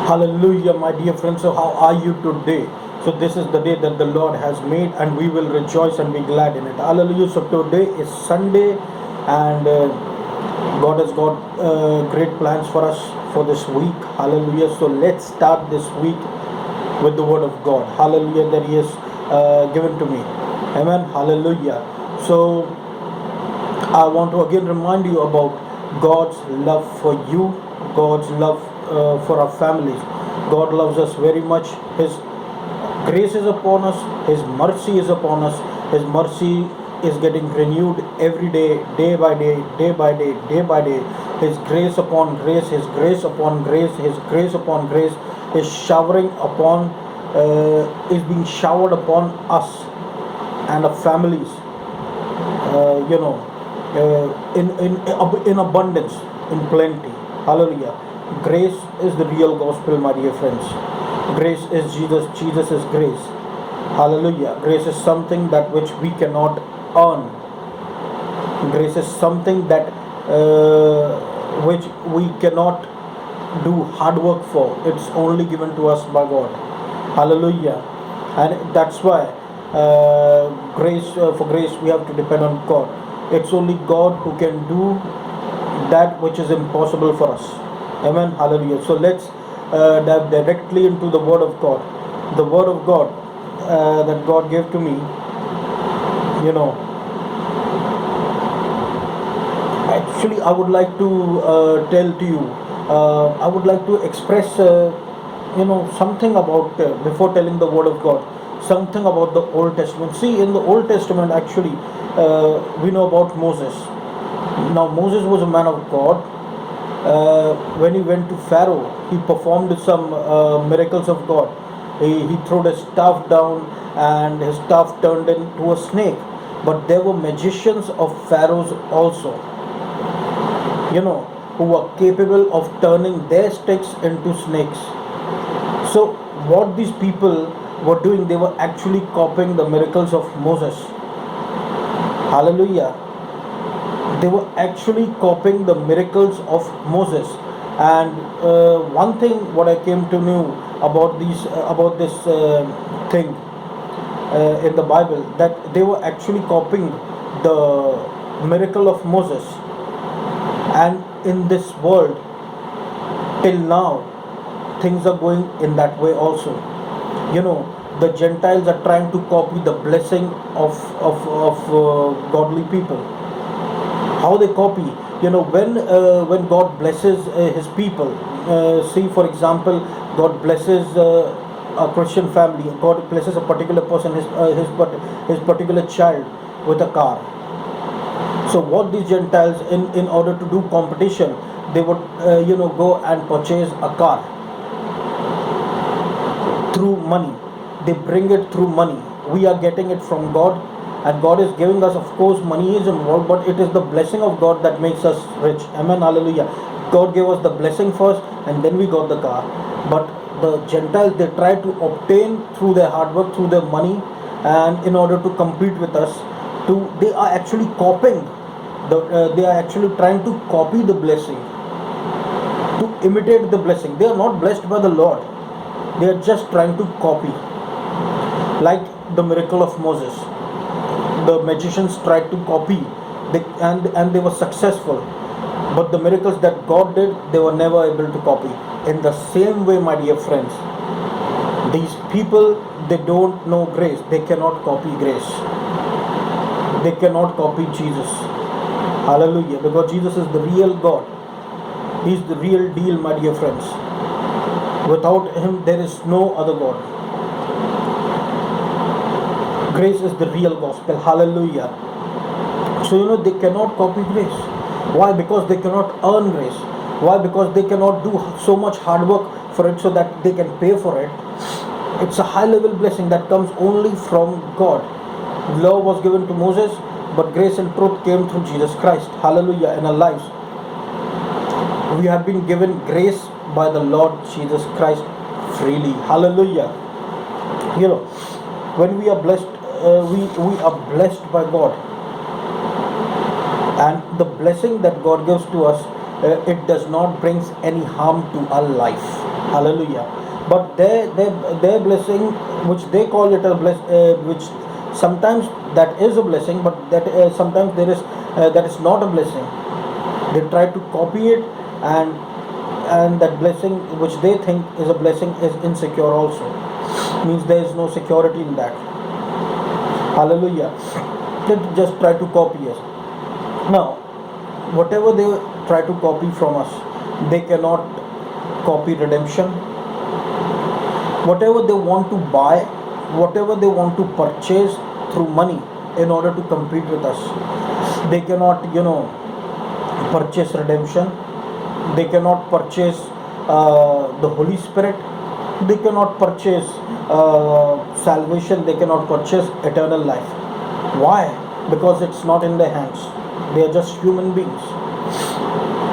Hallelujah, my dear friends. So, how are you today? So, this is the day that the Lord has made, and we will rejoice and be glad in it. Hallelujah. So, today is Sunday, and God has got great plans for us for this week. Hallelujah. So, let's start this week with the Word of God. Hallelujah, that He has given to me. Amen. Hallelujah. So, I want to again remind you about God's love for you, God's love for our families. God loves us very much. His grace is upon us, His mercy is upon us. His mercy is getting renewed every day, day by day, day by day, day by day. His grace upon grace, His grace upon grace, His grace upon grace is showering upon, is being showered upon us and our families. uh, you know, in abundance, in plenty. Hallelujah. Grace is the real gospel, my dear friends. Grace is Jesus. Jesus is grace. Hallelujah. Grace is something that which we cannot earn. Grace is something that which we cannot do hard work for. It's only given to us by God. Hallelujah. And that's why grace for grace we have to depend on God. It's only God who can do that which is impossible for us. Amen. Hallelujah. So let's dive directly into the Word of God. The Word of God that God gave to me. You know, actually, I would like to tell to you. I would like to express, something about before telling the Word of God. Something about the Old Testament. See, in the Old Testament, actually, we know about Moses. Now, Moses was a man of God. When he went to Pharaoh, he performed some miracles of God. He threw his staff down, and his staff turned into a snake. But there were magicians of Pharaoh's also, who were capable of turning their sticks into snakes. So, what these people were doing, they were actually copying the miracles of Moses. Hallelujah. They were actually copying the miracles of Moses. And one thing, what I came to know about this thing in the Bible, that they were actually copying the miracle of Moses. And in this world, till now, things are going in that way also. The Gentiles are trying to copy the blessing of godly people. How they copy? When God blesses His people. See, for example, God blesses a Christian family. God blesses a particular person, his particular child, with a car. So what these Gentiles, in order to do competition, they would go and purchase a car through money. They bring it through money. We are getting it from God, and God is giving us. Of course, money is involved, but it is the blessing of God that makes us rich. Amen. Hallelujah. God gave us the blessing first, and then we got the car. But the Gentiles, they try to obtain through their hard work, through their money, and in order to compete with us, they are actually copying. They are actually trying to copy the blessing, to imitate the blessing. They are not blessed by the Lord. They are just trying to copy. Like the miracle of Moses. The magicians tried to copy, and they were successful. But the miracles that God did, they were never able to copy. In the same way, my dear friends, these people, they don't know grace. They cannot copy grace. They cannot copy Jesus. Hallelujah. Because Jesus is the real God. He is the real deal, my dear friends. Without Him, there is no other God. Grace is the real gospel. Hallelujah. So, they cannot copy grace. Why? Because they cannot earn grace. Why? Because they cannot do so much hard work for it so that they can pay for it. It's a high level blessing that comes only from God. Law was given to Moses, but grace and truth came through Jesus Christ. Hallelujah. In our lives, we have been given grace by the Lord Jesus Christ freely. Hallelujah. When we are blessed, we are blessed by God, and the blessing that God gives to us, it does not bring any harm to our life. Hallelujah. But their blessing, which they call it a which sometimes that is a blessing, but that sometimes there is that is not a blessing. They try to copy it, and that blessing which they think is a blessing is insecure also. Means there is no security in that. Hallelujah. They just try to copy us. Now, whatever they try to copy from us, they cannot copy redemption. Whatever they want to buy, whatever they want to purchase through money in order to compete with us, they cannot, purchase redemption. They cannot purchase the Holy Spirit. They cannot purchase salvation. They cannot purchase eternal life. Why? Because it's not in their hands. They are just human beings.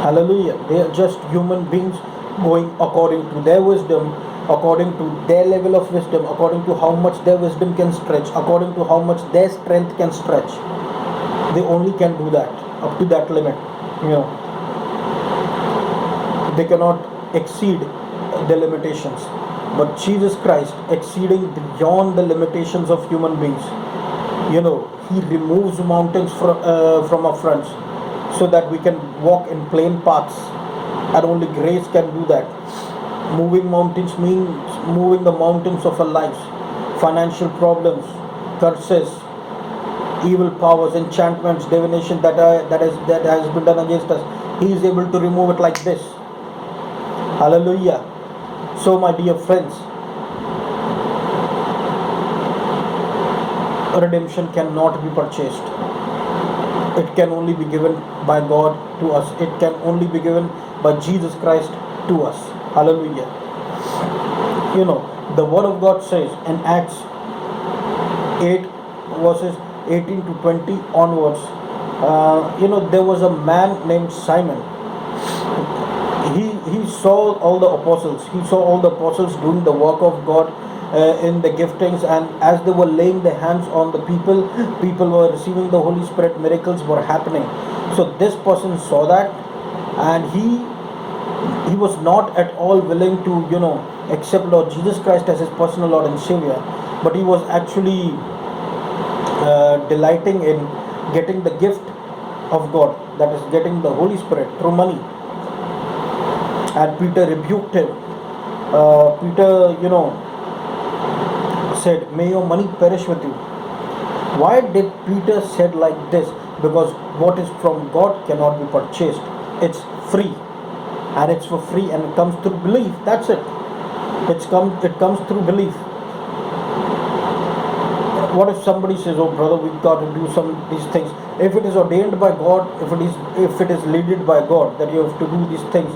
Hallelujah. They are just human beings going according to their wisdom, according to their level of wisdom, according to how much their wisdom can stretch, according to how much their strength can stretch. They only can do that up to that limit. They cannot exceed the limitations. But Jesus Christ, exceeding beyond the limitations of human beings, He removes mountains from our fronts so that we can walk in plain paths, and only grace can do that. Moving mountains means moving the mountains of our lives, financial problems, curses, evil powers, enchantments, divination that has been done against us. He is able to remove it like this. Hallelujah. So, my dear friends, redemption cannot be purchased. It can only be given by God to us. It can only be given by Jesus Christ to us. Hallelujah. The Word of God says in Acts 8 verses 18 to 20 onwards, there was a man named Simon. He saw all the apostles. He saw all the apostles doing the work of God in the giftings, and as they were laying their hands on the people were receiving the Holy Spirit. Miracles were happening. So this person saw that, and he was not at all willing to accept Lord Jesus Christ as his personal Lord and Savior, but he was actually delighting in getting the gift of God, that is getting the Holy Spirit through money. And Peter rebuked him. Peter said, may your money perish with you. Why did Peter said like this? Because what is from God cannot be purchased. It's free, and it's for free, and it comes through belief. That's it. It comes through belief. What if somebody says, oh brother, we've got to do these things? If it is ordained by God, if it is leaded by God that you have to do these things,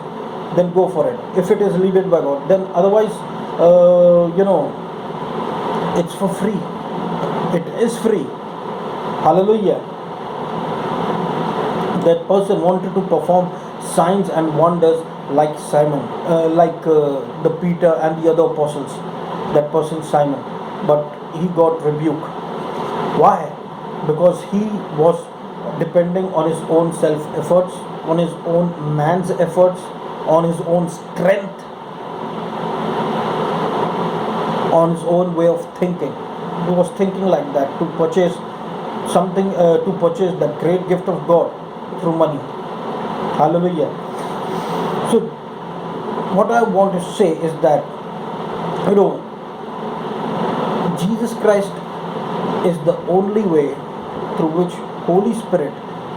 then go for it. If it is leaded by God, then otherwise, it's for free. It is free. Hallelujah. That person wanted to perform signs and wonders like Simon, like the Peter and the other apostles. That person Simon, but he got rebuked. Why? Because he was depending on his own self efforts, on his own man's efforts, on his own strength, on his own way of thinking. He was thinking like that to purchase something, to purchase that great gift of God through money. Hallelujah. So, what I want to say is that, Jesus Christ is the only way through which Holy Spirit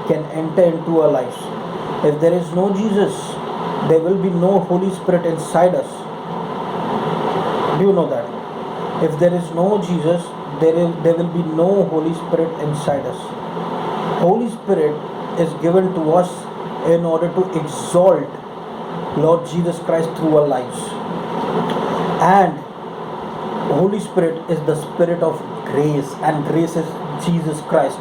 can enter into our lives. If there is no Jesus, there will be no Holy Spirit inside us. Do you know that? If there is no Jesus, there will be no Holy Spirit inside us. Holy Spirit is given to us in order to exalt Lord Jesus Christ through our lives. And Holy Spirit is the Spirit of grace, and grace is Jesus Christ.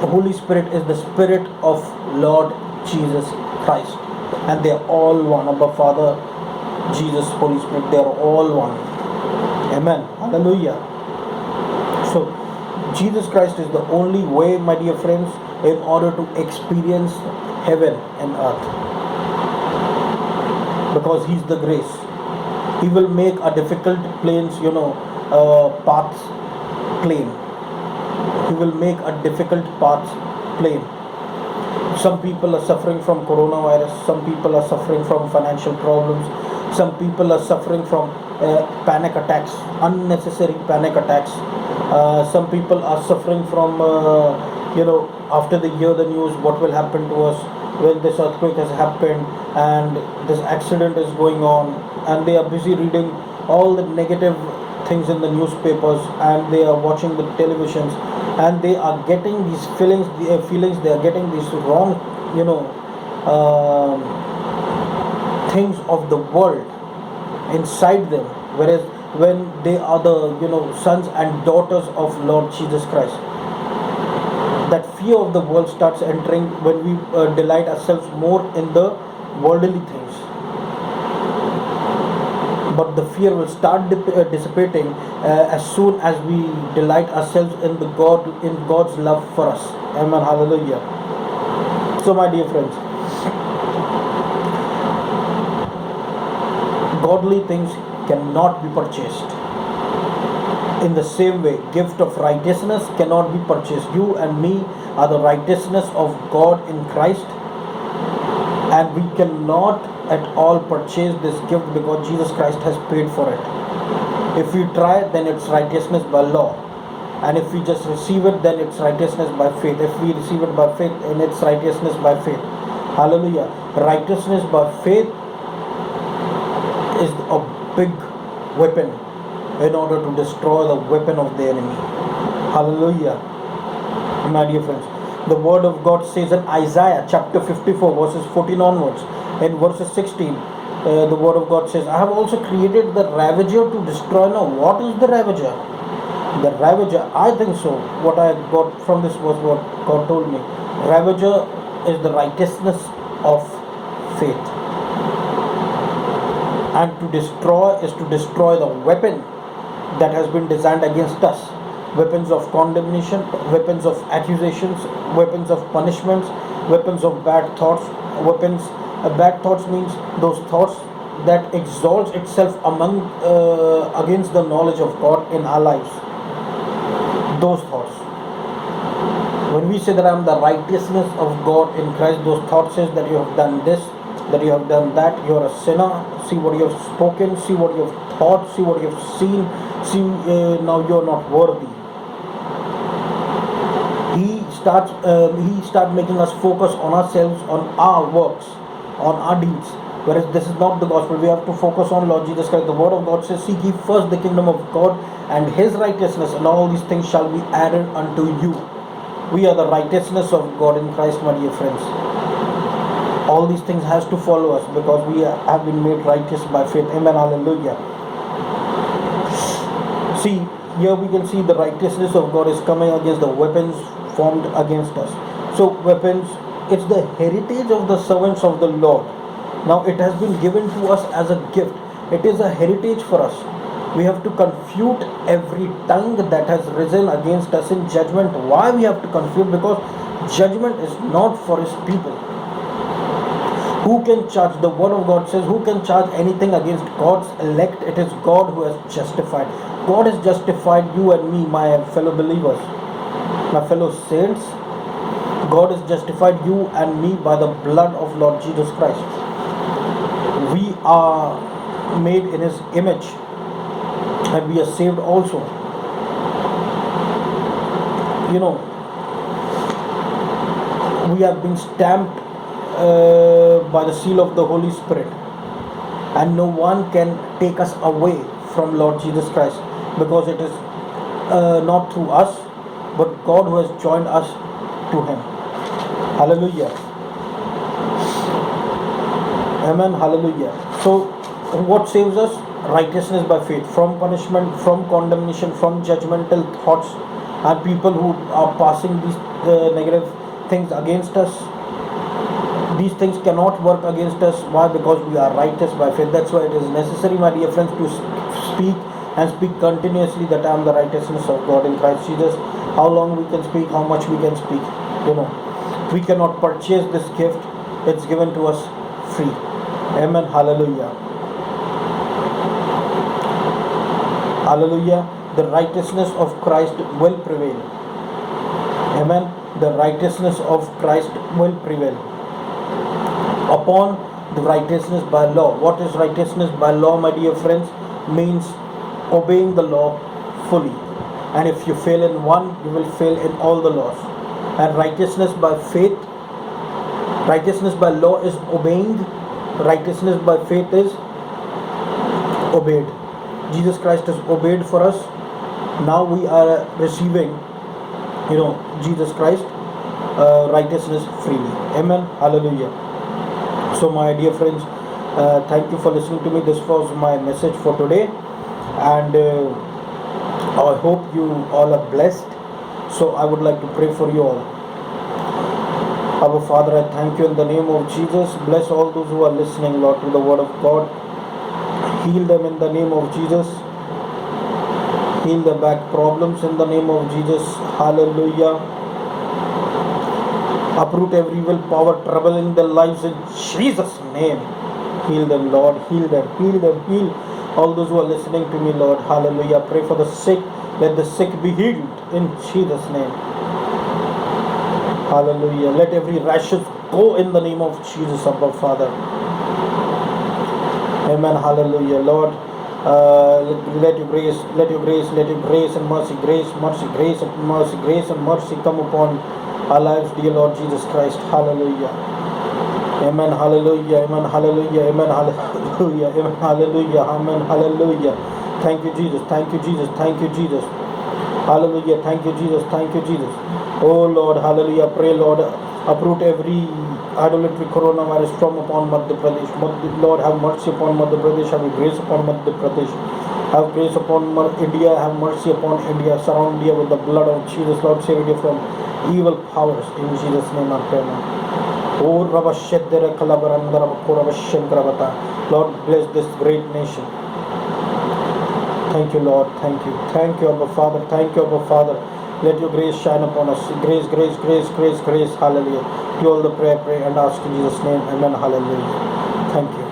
The Holy Spirit is the Spirit of Lord Jesus Christ, and they are all one. Abba Father, Jesus, Holy Spirit, they are all one. Amen. Hallelujah. So Jesus Christ is the only way, my dear friends, in order to experience heaven and earth, because He's the grace. He will make a difficult plains, paths plain. He will make a difficult paths plain. Some people are suffering from coronavirus. Some people are suffering from financial problems. Some people are suffering from panic attacks, unnecessary panic attacks. Some people are suffering from, after they hear the news, what will happen to us when this earthquake has happened and this accident is going on, and they are busy reading all the negative things in the newspapers, and they are watching the televisions, and they are getting these feelings, they are getting these wrong, um, things of the world inside them, whereas when they are the sons and daughters of Lord Jesus Christ, that fear of the world starts entering when we delight ourselves more in the worldly things. But the fear will start dissipating as soon as we delight ourselves in God's love for us. Amen. Hallelujah. So, my dear friends, godly things cannot be purchased. In the same way, gift of righteousness cannot be purchased. You and me are the righteousness of God in Christ, and we cannot at all purchase this gift because Jesus Christ has paid for it. If we try, then it's righteousness by law, and if we just receive it, then it's righteousness by faith. If we receive it by faith, then it's righteousness by faith. Hallelujah. Righteousness by faith is a big weapon in order to destroy the weapon of the enemy. Hallelujah. My dear friends, the word of God says in Isaiah chapter 54 verses 14 onwards, in verses 16, the word of God says, I have also created the ravager to destroy. Now, what is the ravager? The ravager, I think so, what I got from this was what God told me. Ravager is the righteousness of faith. And to destroy is to destroy the weapon that has been designed against us. Weapons of condemnation, weapons of accusations, weapons of punishments, weapons of bad thoughts. Bad thoughts means those thoughts that exalts itself against the knowledge of God in our lives. Those thoughts. When we say that I am the righteousness of God in Christ, those thoughts says that you have done this, that you have done that, you are a sinner, see what you have spoken, see what you have thought, see what you have seen, see now you are not worthy. He starts making us focus on ourselves, on our works, on our deeds. Whereas this is not the gospel. We have to focus on Lord Jesus Christ. The word of God says, seek ye first the kingdom of God and his righteousness, and all these things shall be added unto you. We are the righteousness of God in Christ, my dear friends. All these things has to follow us because we have been made righteous by faith. Amen. Hallelujah. See, here we can see the righteousness of God is coming against the weapons formed against us. So weapons, it's the heritage of the servants of the Lord. Now it has been given to us as a gift. It is a heritage for us. We have to confute every tongue that has risen against us in judgment. Why we have to confute? Because judgment is not for his people. Who can charge? The word of God says, who can charge anything against God's elect? It is God who has justified. God has justified you and me, my fellow believers, my fellow saints. God has justified you and me by the blood of Lord Jesus Christ. We are made in his image, and we are saved also. We have been stamped by the seal of the Holy Spirit, and no one can take us away from Lord Jesus Christ, because it is not through us, but God who has joined us to him. Hallelujah. Amen. Hallelujah. So what saves us? Righteousness by faith, from punishment, from condemnation, from judgmental thoughts, and people who are passing these negative things against us. These things cannot work against us. Why? Because we are righteous by faith. That's why it is necessary, my dear friends, to speak and speak continuously that I am the righteousness of God in Christ Jesus. How long we can speak, how much we can speak. We cannot purchase this gift. It's given to us free. Amen. Hallelujah. Hallelujah. The righteousness of Christ will prevail. Amen. The righteousness of Christ will prevail upon the righteousness by law. What is righteousness by law, my dear friends? Means obeying the law fully. And if you fail in one, you will fail in all the laws. And righteousness by faith, righteousness by law is obeying, righteousness by faith is obeyed. Jesus Christ is obeyed for us. Now we are receiving, Jesus Christ righteousness freely. Amen. Hallelujah. So my dear friends, thank you for listening to me. This was my message for today, and I hope you all are blessed. So I would like to pray for you all. Our Father, I thank you in the name of Jesus. Bless all those who are listening, Lord, to the word of God. Heal them in the name of Jesus. Heal the back problems in the name of Jesus. Hallelujah. Uproot every evil power troubling their lives in Jesus' name. Heal them, Lord. Heal them. Heal them. Heal all those who are listening to me, Lord. Hallelujah. Pray for the sick. Let the sick be healed in Jesus' name. Hallelujah. Let every rashes go in the name of Jesus, Abba Father. Amen. Hallelujah. Lord, let your grace, let your grace, let your grace and mercy, grace, mercy, grace and mercy, grace and mercy come upon our lives, dear Lord Jesus Christ. Hallelujah. Amen. Hallelujah. Amen. Hallelujah. Amen. Hallelujah. Amen. Hallelujah. Amen. Hallelujah. Thank you, Jesus. Thank you, Jesus. Thank you, Jesus. Hallelujah. Thank you, Jesus. Thank you, Jesus. Oh Lord, hallelujah. Pray, Lord, uproot every idolatry coronavirus from upon Madhya Pradesh. Lord, have mercy upon Madhya Pradesh. Have grace upon Madhya Pradesh. Have grace upon India. Have mercy upon India. Surround India with the blood of Jesus. Lord, save India from evil powers. In Jesus' name I pray now. Lord, bless this great nation. Thank you, Lord. Thank you. Thank you, Abba Father. Thank you, Abba Father. Let your grace shine upon us. Grace, grace, grace, grace, grace. Hallelujah. Do all the prayer, pray and ask in Jesus' name. Amen. Hallelujah. Thank you.